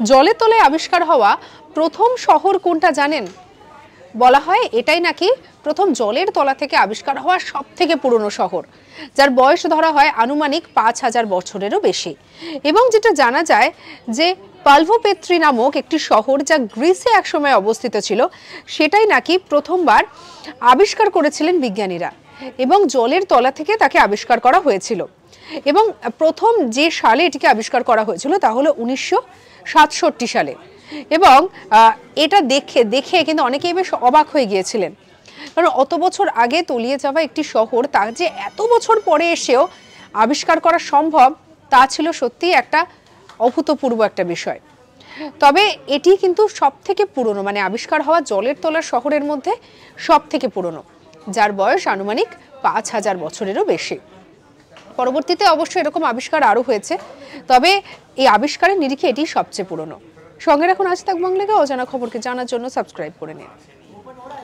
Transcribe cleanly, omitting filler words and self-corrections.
জলের তলায় আবিষ্কার হওয়া প্রথম শহর কোনটা জানেন? বলা হয় এটাই নাকি প্রথম জলের তলা থেকে আবিষ্কার হওয়া সবথেকে পুরনো শহর, যার বয়স ধরা হয় আনুমানিক 5000 বছরেরও বেশি। এবং যেটা জানা যায় যে পালভোপেত্রি নামক একটি শহর, যা গ্রিসে একসময় অবস্থিত ছিল, সেটাই নাকি প্রথমবার আবিষ্কার করেছিলেন বিজ্ঞানীরা, এবং জলের তলা থেকে তাকে আবিষ্কার করা হয়েছিল। এবং প্রথম যে সালে এটিকে আবিষ্কার করা হয়েছিল তা হলো 1967 সালে। এবং এটা দেখে কিন্তু অনেকেই বেশ অবাক হয়ে গিয়েছিলেন, কারণ অত বছর আগে তলিয়ে যাওয়া একটি শহর তা যে এত বছর পরে এসেও আবিষ্কার করা সম্ভব, তা ছিল সত্যি একটা অভূতপূর্ব একটা বিষয়। তবে এটি কিন্তু সব থেকে পুরনো, মানে আবিষ্কার হওয়া জলের তলার শহরের মধ্যে সব থেকে পুরনো, যার বয়স আনুমানিক 5000 বছরেরও বেশি। পরবর্তীতে অবশ্য এরকম আবিষ্কার আরও হয়েছে, তবে এই আবিষ্কারের নিরিখে এটি সবচেয়ে পুরনো। সঙ্গে রাখুন আজ তাক বাংলাকে, অজানা খবরকে জানার জন্য সাবস্ক্রাইব করে নিন।